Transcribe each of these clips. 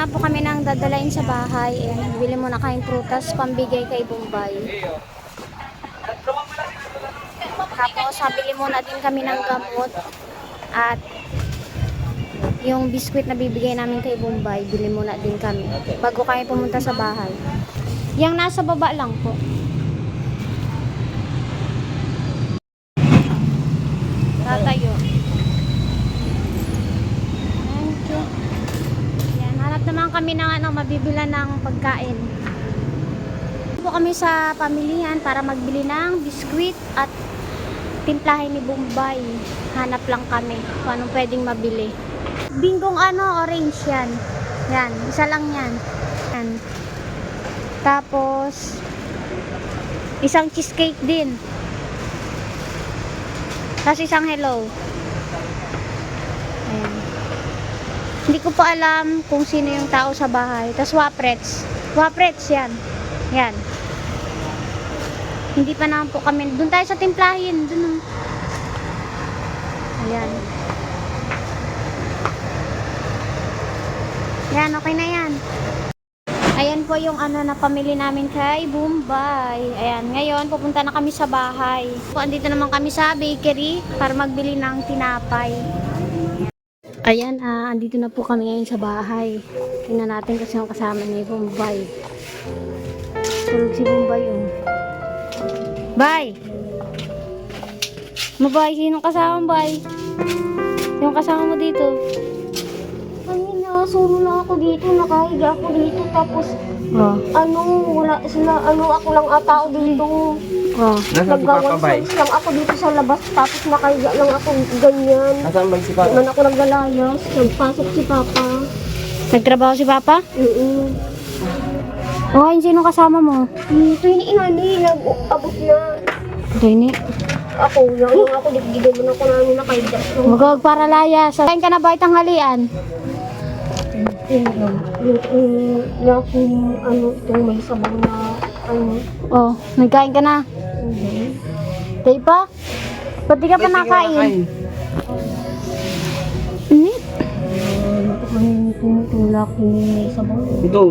na po kami ng dadalain sa bahay. Ayan, bili muna kayong prutas, pambigay kay Bombay. Tapos, bili muna din kami ng gamot. At yung biskwit na bibigay namin kay Bombay, bili muna din kami. Bago kami pumunta sa bahay. Yang nasa baba lang po. Tatayo. Thank you. Yan, hanap naman kami ng mabibila ng pagkain. Po kami sa pamilihan para magbili ng biskwit at timplahin ni Bombay. Hanap lang kami kung anong pwedeng mabili. Binggong orange yan. Yan, isa lang yan. Yan. Tapos isang cheesecake din. Tapos isang hello. Ayan. Hindi ko pa alam kung sino yung tao sa bahay. Tapos waprets. Waprets yan. Yan. Hindi pa naman po kami. Doon tayo sa timplahin. Doon. Ayan. Yan, okay na yan. Ayan po yung na pamili namin kay Bombay. Ayan, ngayon pupunta na kami sa bahay. Andito naman kami sa bakery para magbili ng tinapay. Ayan, andito na po kami ngayon sa bahay. Tingnan natin kasi yung kasama ni Bombay. Tulog si Bombay yun. Bay! Mabay, sinong kasama mo, Bay? Sinong kasama mo dito? Solo lang ako dito, nakahiga ako dito, tapos wala sila, ako lang ata dito. Nasaan si Papa Bay? Lang ako dito sa labas, tapos nakahiga lang ako ganyan. Nasaan ba si Papa? Man ako naglalayas, nagpasok si Papa. Nagtrabaho si Papa? Oh, yun sino kasama mo? Ito yung inani, nag-abot na. Dini. Ako, yung ako, digdigay mo na ako namin nakahiga. Magawag para layas. Kain ka na ba itang halian? Itong may sabaw na, Oh, nagkain ka na? Tayo pa? Ba't di ka pa nakain? Itong laki may sabaw. Ito,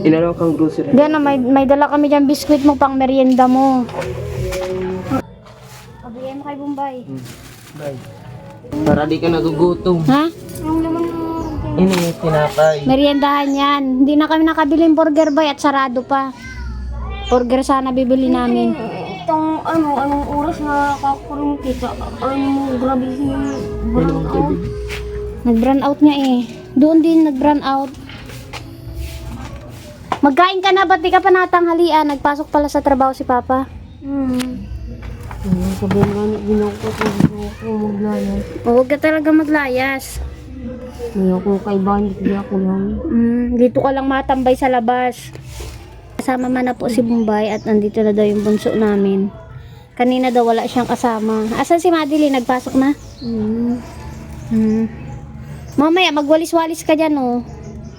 inano kang grocery. Diyan na, may dala kami dyan biskwit mo pang merienda mo. Pabigay mo kay Bombay. Bye. Para di ka nagugutom. Ha? Yung naman Ini yung tinapay. Meriendahan yan. Hindi na kami nakabiling burger bay at sarado pa. Burger sana bibili namin. itong anong oras na kakaroon kita, grabe yung brown out. Nag-brown out niya eh. Doon din nag-brown out. Magkain ka na, ba't di ka pa natanghalian? Nagpasok pala sa trabaho si Papa. Sabihin nga ni ako maglayas. Huwag ka talaga maglayas. May ako kay Bandit, di ako lang. Dito ka lang matambay sa labas. Kasama man na po si Bombay at nandito na daw yung bunso namin. Kanina daw wala siyang kasama. Asan si Madeline? Nagpasok na? Mamaya magwalis-walis ka dyan oh.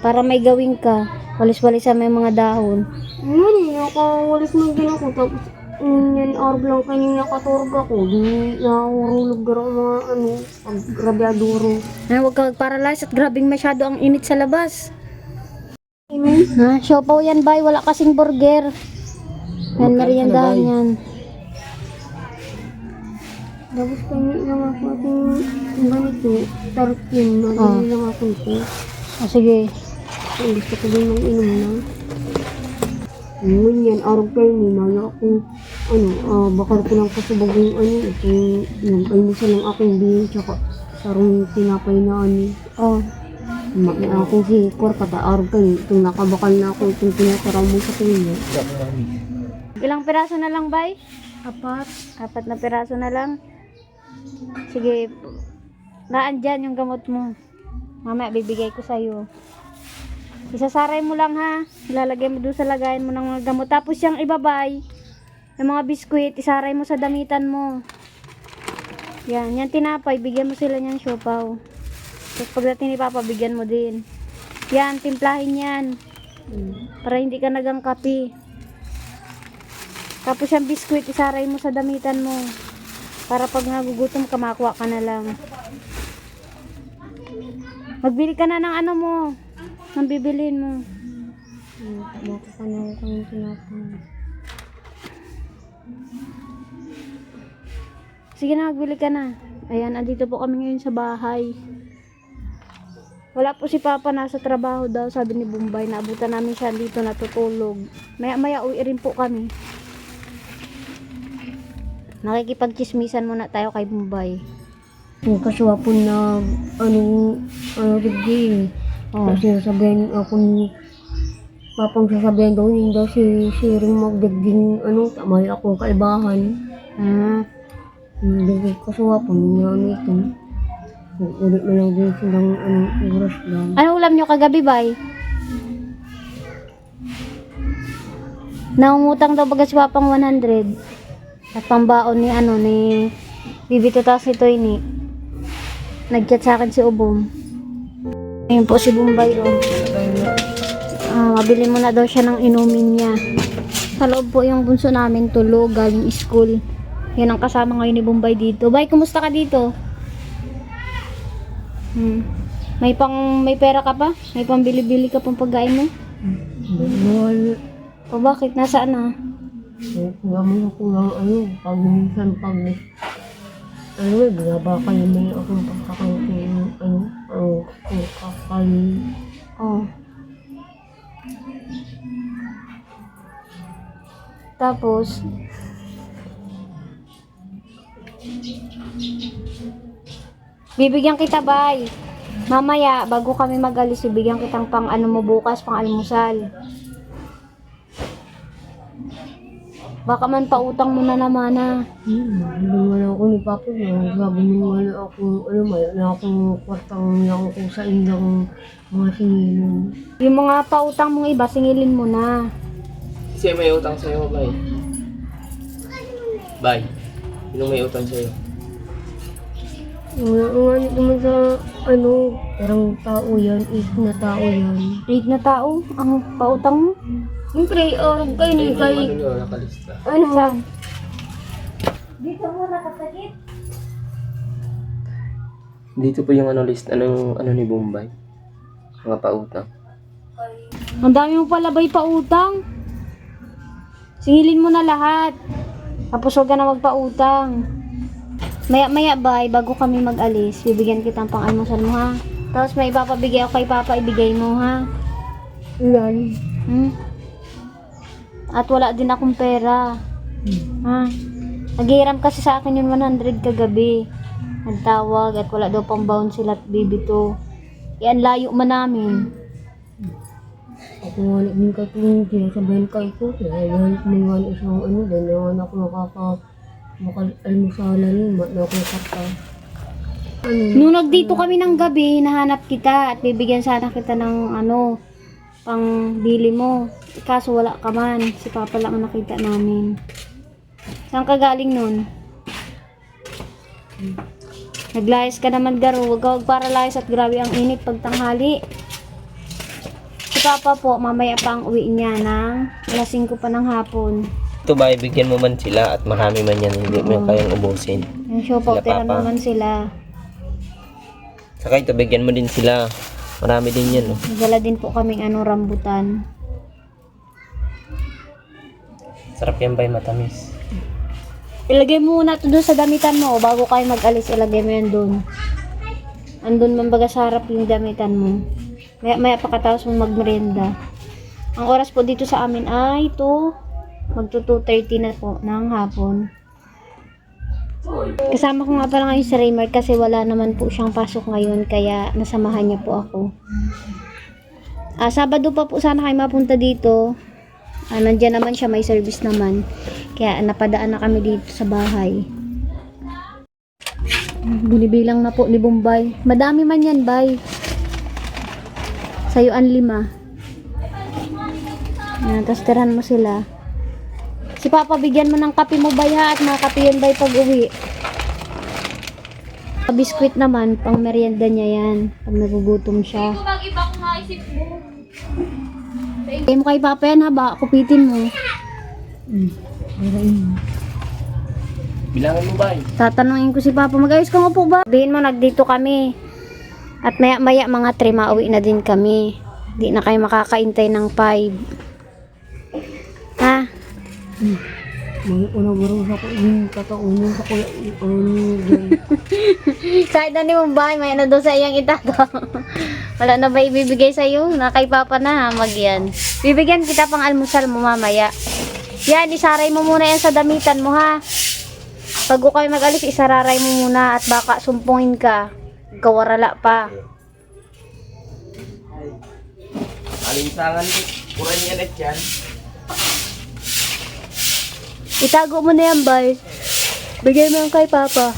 Para may gawin ka. Walis-walis sa may mga dahon. Ako walis na din ako. Tapos yan orb lang kanina katurog ako. Di nahurulog mga grabyaduro. Huwag ka mag-paralyze at grabing masyado ang init sa labas. Ha? Siopaw yan bay, wala kasing burger. Yan, meriendahan yan. Tapos kanina lang ako ating ganito, tarkin na lang ako ito. Sige. Gusto ko din ng inom na. Ngunyan, araw kayo nila ako, bakal ko lang kasabag yung itong nag-almusal lang akong bihin, tsaka sarong tinapay na ako si Kor, kata araw kayo, itong nakabakal na ako, itong tinataraw mo sa kayo. Ilang piraso na lang bay? 4. 4 na piraso na lang. Sige. Naan dyan yung gamot mo. Mamaya bibigay ko sa'yo. Isasaray mo lang ha. Ilalagay mo doon sa lagayan mo ng mga gamot. Tapos yung ibabay, yung mga biskwit, isaray mo sa damitan mo. Yan. Yan tinapay. Bigyan mo sila niyan siopaw. Tapos pagdating ni Papa, bigyan mo din. Yan. Timplahin yan. Para hindi ka nagangkapi. Tapos yung biskwit, isaray mo sa damitan mo. Para pag nagugutom ka, makuha ka na lang. Magbili ka na ng mo. Nang bibilin mo. Makakanaw ko yung tinapay. Sige na, magbili ka na. Ayan, andito po kami ngayon sa bahay. Wala po si Papa, nasa trabaho daw, sabi ni Bombay. Naabutan namin siya dito natutulog. Maya-maya uwi rin po kami. Nakikipagchismisan muna tayo kay Bombay. Yung kaswapon na, rigdi. Oh. Kasi sasabihin ako ni Papang sasabihin daw, hindi daw si Siring magdagding, tamay ako kaibahan. Hindi kaswapon niya, ito. Ulit na lang din silang, oras lang. Ano ulam nyo kagabi, Bay? Naungutang daw baga si Papang 100. At pambaon ni ni Bibi Tutas ito ini. Nag-chat sa akin si Ubong. Ayun po si Bombay, oh. Mabili mo na daw siya ng inumin niya. Sa loob po yung bunso namin tulog, galing school. Yan ang kasama ngayon ni Bombay dito. Bay, kumusta ka dito? May pera ka pa? May pambili-bili ka pang pagkain mo? Mahal. O bakit? Nasaan na? Kulang pag minsan binaba kayo may akong pagkakain, kakain. Oh. Tapos, bibigyan kita, Bay. Mamaya, bago kami mag-alis, bibigyan kitang pang mo bukas, pang almusal. Baka man pautang mo na naman, ha. Hindi naman ako ni Papa. Sabi mo naman ako, may na akong kwartang lang ko sa indang mga singilin. Yung mga pautang mong iba, singilin mo na. Kasi may utang sa'yo, Bay. Bay, sinong may utang sa'yo? Wala naman sa, parang tao yan, na tao yan. 8 na tao, ang pautang mo. Siyempre, kayo ni kay, Ano nakalista? Saan? Dito mo nakasakit. Dito po yung list, ni Bombay. Mga pautang. Ang dami mo pala, Bay, pautang. Singilin mo na lahat. Tapos huwag ka na magpautang. Maya-maya, Bay, bago kami mag-alis, bibigyan kitang pang-almusal mo, ha? Tapos may ipapabigay ako kay Papa, ibigay mo, ha? ilan. At wala din akong pera. Ha? Naghiram kasi sa akin yung 100 kagabi. Nagtawag at wala daw pang bounce sila at Bibi to. Yan, layo man namin. Ako nga din kay kung sinasabihin kay ko, kaya may one isang din naman ako makaalmusalan, na ako nakaka. Nung nagdito kami ng gabi, nahanap kita at bibigyan sana kita ng pang bili mo. Kaso wala ka man. Si Papa lang ang nakita namin. Saan ka galing nun? Naglayas ka naman, Garo. Huwag ka magparalayas at grabe ang init pag tanghali. Si Papa po, mamaya pa ang uwi niya ng alas 5 pa ng hapon. Ito ba, ibigyan mo man sila at marami man yan, hindi mo kayang ubusin. Yung show po, Sila, tiran Papa. naman sila. Saka ito, bigyan mo din sila. Marami din yan, no? Nagdala din po kaming rambutan. Sarap yan, Bay, matamis. Ilagay mo muna ito doon sa damitan mo. Bago kayo mag-alis, ilagay mo yan doon. Andun man baga sa harap yung damitan mo. Maya pagkatapos mo magmerienda. Ang oras po dito sa amin ay magto 2:30 na po ng hapon. Kasama ko nga pala ngayon si Raymer kasi wala naman po siyang pasok ngayon kaya nasamahan niya po ako. Sabado pa po sana kayo mapunta dito. Nandiyan naman siya, may service naman. Kaya napadaan na kami dito sa bahay. Binibilang na po ni Bombay. Madami man yan, Bay. Sa'yo ang 5. Tapos tirahan mo sila. Si Papa, bigyan mo ng kape mo, Bay, ha? At makakape yun, Bay, pag uwi. Biskuit naman, pang merienda niya yan. Pag nagugutom siya. Mag-iba kung naisip mo. Kaya mo kay Papa yan, ha? Baka kupitin mo. Bilangan mo, Bay. Tatanungin ko si Papa, mag-ayos ka nga po ba? Sabihin mo, nagdito kami. At maya-maya mga 3, mauwi na din kami. Di na kayo makakaintay ng 5. Ha? May unang sa ko, yung tataunin sa ko, yung Kahit na ni Bombay, may ano doon sa iyang itato. Wala na ba ibibigay sa iyo? Na kay Papa na, magyan. Bibigyan kita pang almusal mo mamaya. Yan, isaray mo muna yan sa damitan mo ha. Pag kayo mag-alis, isararay mo muna at baka sumpungin ka. Kawarala pa. Alinsangan, kuran yan at yan. Itago mo na yan, Bay. Bigay mo yan kay Papa.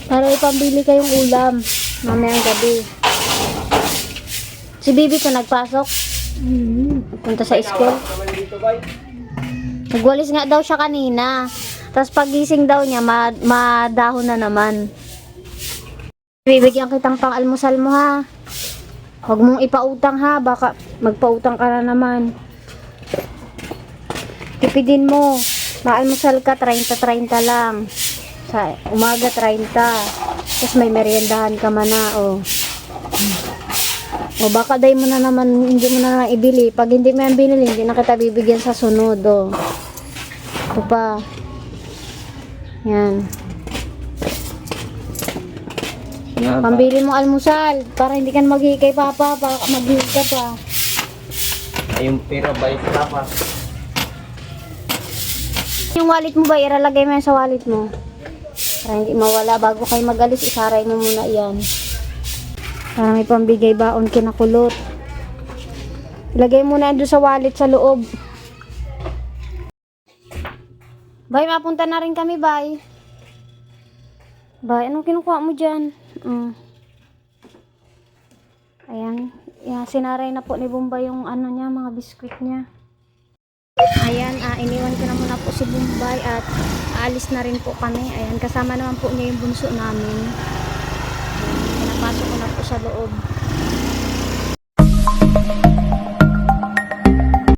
Para ipambili kayong ulam. Mamayang gabi. Si Bibi ko nagpasok. Punta sa school. Nagwalis nga daw siya kanina. Tapos pagising daw niya, madahon na naman. Bibigyan kitang pang almusal mo ha. Huwag mong ipautang ha. Baka magpautang ka na naman. Tipidin mo. Maalmusal ka, 30-30 lang. Sa umaga, 30. Tapos may meriendahan ka man na, o. O baka day mo na naman, hindi mo na naman ibili. Pag hindi mo yan binili, hindi na kita bibigyan sa sunod, o. Ito pa. Yan. Pambili mo almusal. Para hindi ka maghihi kay Papa. Para maghihi ka pa. Ayun, pero balik ka pa. Yung wallet mo ba, ilalagay mo yan sa wallet mo. Para hindi mawala. Bago kayo mag-alis, isaray mo muna yan. Para may pambigay baon kinakulot. Ilagay mo na doon sa wallet sa loob. Bay, mapunta na rin kami, bay. Bay, anong kinukuha mo dyan? Ayan. Yeah, sinaray na po ni Bombay yung ano niya, mga biskwit niya. Ayan, iniwan ko na muna po si Bombay at aalis na rin po kami. Ayan, kasama naman po niya yung bunso namin. Ayan, pinapasok ko na po sa loob.